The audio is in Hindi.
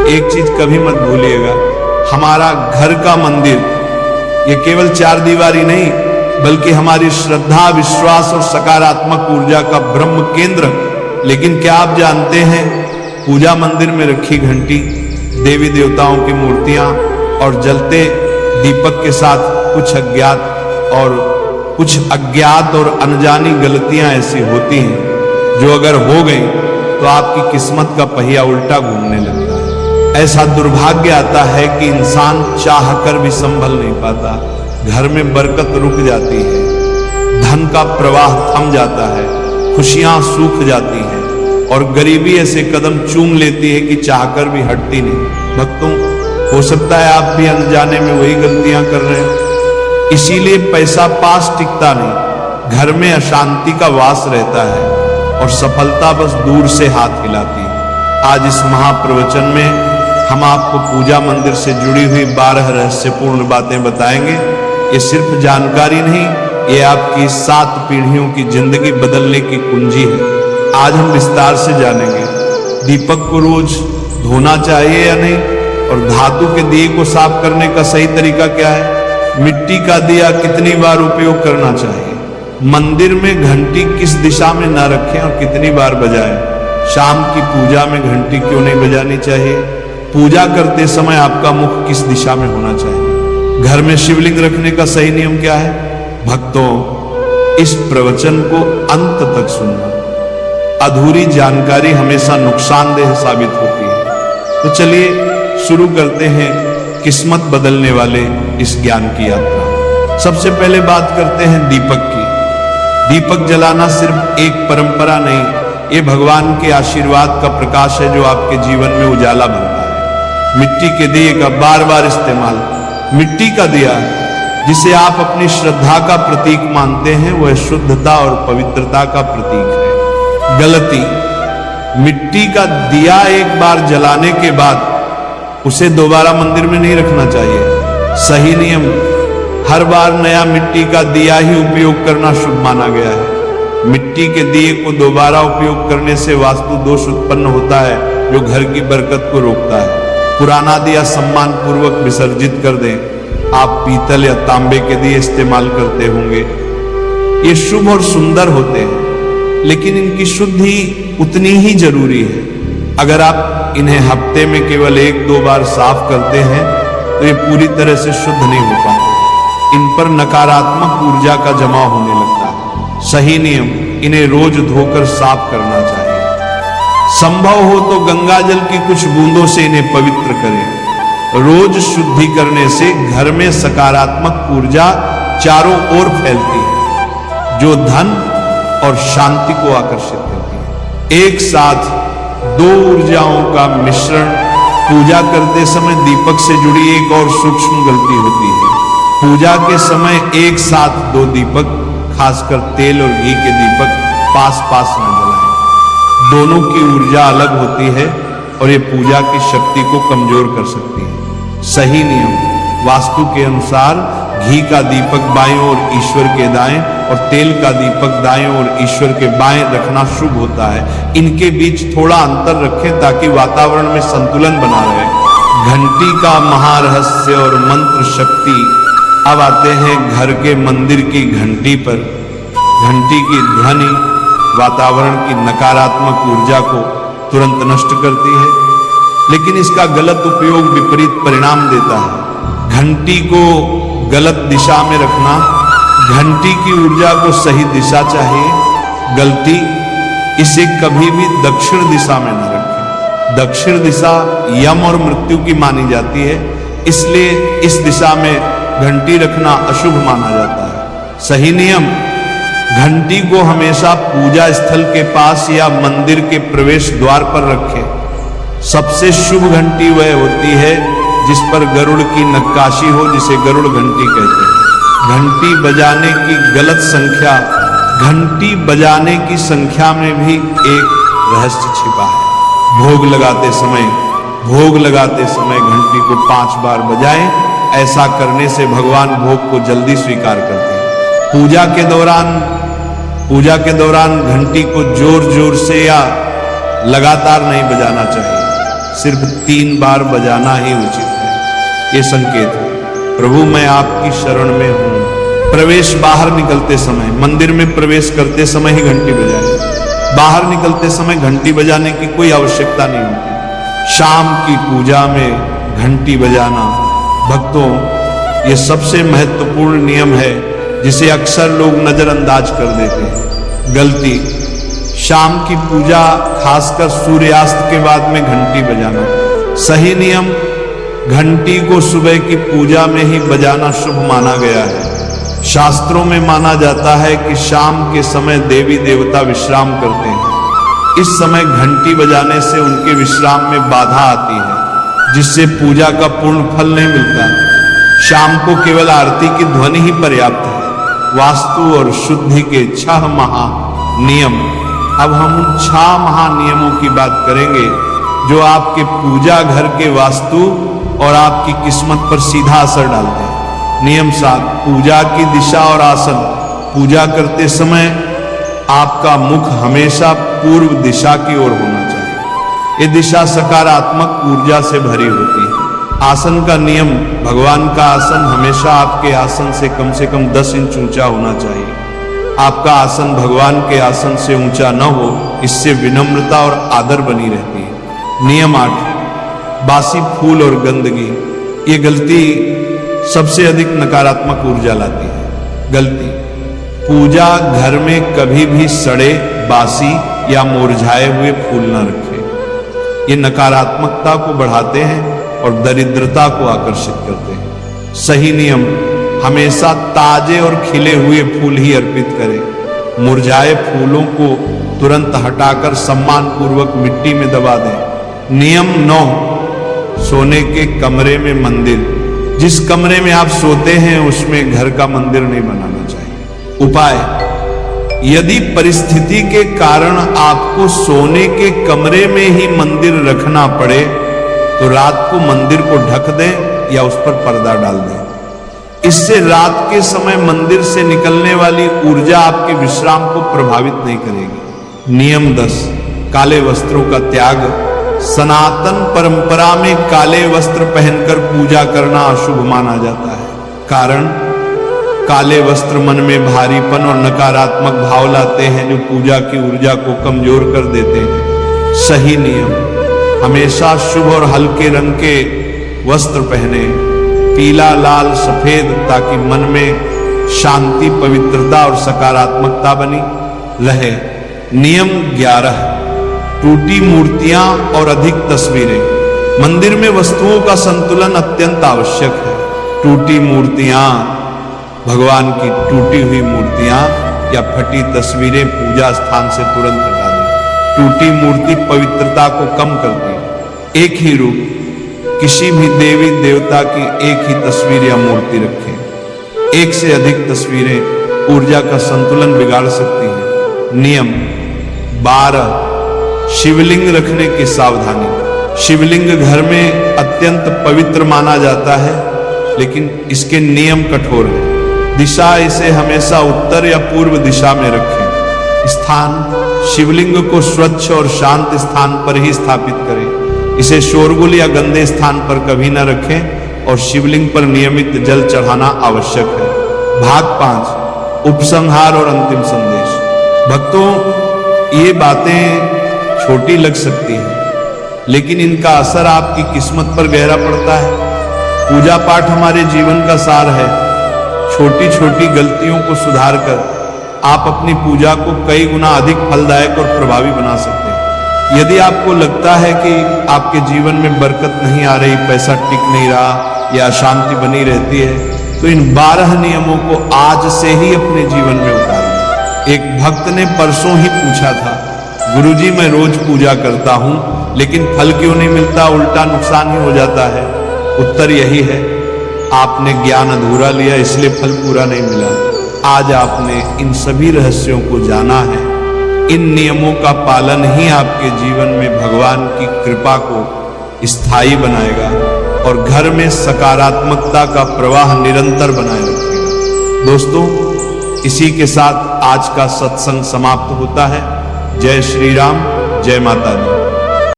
एक चीज कभी मत भूलिएगा, हमारा घर का मंदिर ये केवल 4 दीवारी नहीं, बल्कि हमारी श्रद्धा, विश्वास और सकारात्मक ऊर्जा का ब्रह्म केंद्र। लेकिन क्या आप जानते हैं, पूजा मंदिर में रखी घंटी, देवी देवताओं की मूर्तियां और जलते दीपक के साथ कुछ अज्ञात और अनजानी गलतियां ऐसी होती हैं जो अगर हो गई तो आपकी किस्मत का पहिया उल्टा घूमने लगता है। ऐसा दुर्भाग्य आता है कि इंसान चाह कर भी संभल नहीं पाता, घर में बरकत रुक जाती है, धन का प्रवाह थम जाता है, खुशियां सूख जाती हैं और गरीबी ऐसे कदम चूम लेती है कि चाहकर भी हटती नहीं। भक्तों, हो सकता है आप भी अनजाने में वही गलतियां कर रहे हैं, इसीलिए पैसा पास टिकता नहीं, घर में अशांति का वास रहता है और सफलता बस दूर से हाथ हिलाती है। आज इस महाप्रवचन में हम आपको पूजा मंदिर से जुड़ी हुई 12 रहस्यपूर्ण बातें बताएंगे। ये सिर्फ जानकारी नहीं, ये आपकी 7 पीढ़ियों की जिंदगी बदलने की कुंजी है। आज हम विस्तार से जानेंगे दीपक को रोज धोना चाहिए या नहीं, और धातु के दिए को साफ करने का सही तरीका क्या है, मिट्टी का दिया कितनी बार उपयोग करना चाहिए, मंदिर में घंटी किस दिशा में न रखें और कितनी बार बजाएं, शाम की पूजा में घंटी क्यों नहीं बजानी चाहिए, पूजा करते समय आपका मुख किस दिशा में होना चाहिए, घर में शिवलिंग रखने का सही नियम क्या है। भक्तों, इस प्रवचन को अंत तक सुनना, अधूरी जानकारी हमेशा नुकसानदेह साबित होती है। तो चलिए शुरू करते हैं किस्मत बदलने वाले इस ज्ञान की यात्रा। सबसे पहले बात करते हैं दीपक की। दीपक जलाना सिर्फ एक परंपरा नहीं, ये भगवान के आशीर्वाद का प्रकाश है जो आपके जीवन में उजाला भरता है। मिट्टी के दिए का बार बार इस्तेमाल, मिट्टी का दिया जिसे आप अपनी श्रद्धा का प्रतीक मानते हैं, वह शुद्धता और पवित्रता का प्रतीक है। गलती, मिट्टी का दिया एक बार जलाने के बाद उसे दोबारा मंदिर में नहीं रखना चाहिए। सही नियम, हर बार नया मिट्टी का दिया ही उपयोग करना शुभ माना गया है। मिट्टी के दिए को दोबारा उपयोग करने से वास्तु दोष उत्पन्न होता है जो घर की बरकत को रोकता है। पुराना दिया सम्मान पूर्वक विसर्जित कर दें। आप पीतल या तांबे के दिए इस्तेमाल करते होंगे, ये शुभ और सुंदर होते हैं, लेकिन इनकी शुद्धि उतनी ही जरूरी है। अगर आप इन्हें हफ्ते में केवल 1-2 बार साफ करते हैं तो ये पूरी तरह से शुद्ध नहीं हो पाते, इन पर नकारात्मक ऊर्जा का जमाव होने लगता है। सही नियम, इन्हें रोज धोकर साफ करना चाहिए। संभव हो तो गंगा जल की कुछ बूंदों से इन्हें पवित्र करें। रोज शुद्धि करने से घर में सकारात्मक ऊर्जा चारों ओर फैलती है जो धन और शांति को आकर्षित करती है। एक साथ 2 ऊर्जाओं का मिश्रण, पूजा करते समय दीपक से जुड़ी एक और सूक्ष्म गलती होती है। पूजा के समय एक साथ 2 दीपक, खासकर तेल और घी के दीपक पास पास न जलाएं। दोनों की ऊर्जा अलग होती है और ये पूजा की शक्ति को कमजोर कर सकती है। सही नियम, वास्तु के अनुसार घी का दीपक बाएं ओर ईश्वर के दाएं और तेल का दीपक दाएं ओर ईश्वर के बाएं रखना शुभ होता है। इनके बीच थोड़ा अंतर रखें ताकि वातावरण में संतुलन बना रहे। घंटी का महारहस्य और मंत्र शक्ति। अब आते हैं घर के मंदिर की घंटी पर। घंटी की ध्वनि वातावरण की नकारात्मक ऊर्जा को तुरंत नष्ट करती है, लेकिन इसका गलत उपयोग विपरीत परिणाम देता है। घंटी को गलत दिशा में रखना, घंटी की ऊर्जा को सही दिशा चाहिए। गलती, इसे कभी भी दक्षिण दिशा में न रखें। दक्षिण दिशा यम और मृत्यु की मानी जाती है, इसलिए इस दिशा में घंटी रखना अशुभ माना जाता है। सही नियम, घंटी को हमेशा पूजा स्थल के पास या मंदिर के प्रवेश द्वार पर रखें। सबसे शुभ घंटी वह होती है जिस पर गरुड़ की नक्काशी हो, जिसे गरुड़ घंटी कहते हैं। घंटी बजाने की गलत संख्या, घंटी बजाने की संख्या में भी एक रहस्य छिपा है। भोग लगाते समय घंटी को 5 बार बजाएं। ऐसा करने से भगवान भोग को जल्दी स्वीकार करते हैं। पूजा के दौरान घंटी को जोर जोर से या लगातार नहीं बजाना चाहिए। सिर्फ 3 बार बजाना ही उचित है। ये संकेत है, प्रभु मैं आपकी शरण में हूं। प्रवेश बाहर निकलते समय, मंदिर में प्रवेश करते समय ही घंटी बजाएं। बाहर निकलते समय घंटी बजाने की कोई आवश्यकता नहीं होती। शाम की पूजा में घंटी बजाना, भक्तों, ये सबसे महत्वपूर्ण नियम है जिसे अक्सर लोग नजरअंदाज कर देते हैं। गलती, शाम की पूजा खासकर सूर्यास्त के बाद में घंटी बजाना। सही नियम, घंटी को सुबह की पूजा में ही बजाना शुभ माना गया है। शास्त्रों में माना जाता है कि शाम के समय देवी देवता विश्राम करते हैं। इस समय घंटी बजाने से उनके विश्राम में बाधा आती है, जिससे पूजा का पूर्ण फल नहीं मिलता। शाम को केवल आरती की ध्वनि ही पर्याप्त है। वास्तु और शुद्धि के 6 महा नियम। अब हम उन 6 महा नियमों की बात करेंगे जो आपके पूजा घर के वास्तु और आपकी किस्मत पर सीधा असर डालते हैं। नियम 7, पूजा की दिशा और आसन। पूजा करते समय आपका मुख हमेशा पूर्व दिशा की ओर होना चाहिए। ये दिशा सकारात्मक ऊर्जा से भरी होती है। आसन का नियम, भगवान का आसन हमेशा आपके आसन से कम 10 इंच ऊंचा होना चाहिए। आपका आसन भगवान के आसन से ऊंचा न हो, इससे विनम्रता और आदर बनी रहती है। नियम 8, बासी फूल और गंदगी। ये गलती सबसे अधिक नकारात्मक ऊर्जा लाती है। गलती, पूजा घर में कभी भी सड़े, बासी या मुरझाए हुए फूल न रखें। ये नकारात्मकता को बढ़ाते हैं और दरिद्रता को आकर्षित करते हैं। सही नियम, हमेशा ताजे और खिले हुए फूल ही अर्पित करें। मुरझाए फूलों को तुरंत हटाकर सम्मान पूर्वक मिट्टी में दबा दें। नियम 9, सोने के कमरे में मंदिर। जिस कमरे में आप सोते हैं उसमें घर का मंदिर नहीं बनाना चाहिए। उपाय, यदि परिस्थिति के कारण आपको सोने के कमरे में ही मंदिर रखना पड़े तो रात को मंदिर को ढक दें या उस पर पर्दा डाल दें। इससे रात के समय मंदिर से निकलने वाली ऊर्जा आपके विश्राम को प्रभावित नहीं करेगी। नियम 10, काले वस्त्रों का त्याग। सनातन परंपरा में काले वस्त्र पहनकर पूजा करना अशुभ माना जाता है। कारण, काले वस्त्र मन में भारीपन और नकारात्मक भाव लाते हैं जो पूजा की ऊर्जा को कमजोर कर देते हैं। सही नियम, हमेशा शुभ और हल्के रंग के वस्त्र पहने, पीला, लाल, सफेद, ताकि मन में शांति, पवित्रता और सकारात्मकता बनी रहे। नियम 11, टूटी मूर्तियां और अधिक तस्वीरें। मंदिर में वस्तुओं का संतुलन अत्यंत आवश्यक है। टूटी मूर्तियां, भगवान की टूटी हुई मूर्तियां या फटी तस्वीरें पूजा स्थान से तुरंत हटा दें। टूटी मूर्ति पवित्रता को कम करती है। एक ही रूप, किसी भी देवी देवता की एक ही तस्वीर या मूर्ति रखें। एक से अधिक तस्वीरें ऊर्जा का संतुलन बिगाड़ सकती हैं। नियम 12, शिवलिंग रखने की सावधानी। शिवलिंग घर में अत्यंत पवित्र माना जाता है, लेकिन इसके नियम कठोर हैं। दिशा, इसे हमेशा उत्तर या पूर्व दिशा में रखें। स्थान, शिवलिंग को स्वच्छ और शांत स्थान पर ही स्थापित करें। इसे शोरगुल या गंदे स्थान पर कभी न रखें और शिवलिंग पर नियमित जल चढ़ाना आवश्यक है। भाग 5, उपसंहार और अंतिम संदेश। भक्तों, ये बातें छोटी लग सकती है, लेकिन इनका असर आपकी किस्मत पर गहरा पड़ता है। पूजा पाठ हमारे जीवन का सार है। छोटी छोटी गलतियों को सुधार कर आप अपनी पूजा को कई गुना अधिक फलदायक और प्रभावी बना सकते हैं। यदि आपको लगता है कि आपके जीवन में बरकत नहीं आ रही, पैसा टिक नहीं रहा या अशांति बनी रहती है, तो इन 12 नियमों को आज से ही अपने जीवन में उतारें। एक भक्त ने परसों ही पूछा था, गुरुजी मैं रोज पूजा करता हूं लेकिन फल क्यों नहीं मिलता, उल्टा नुकसान ही हो जाता है। उत्तर यही है, आपने ज्ञान अधूरा लिया इसलिए फल पूरा नहीं मिला। आज आपने इन सभी रहस्यों को जाना है। इन नियमों का पालन ही आपके जीवन में भगवान की कृपा को स्थायी बनाएगा और घर में सकारात्मकता का प्रवाह निरंतर बनाए रखेगा। दोस्तों, इसी के साथ आज का सत्संग समाप्त होता है। जय श्री राम, जय माता दी।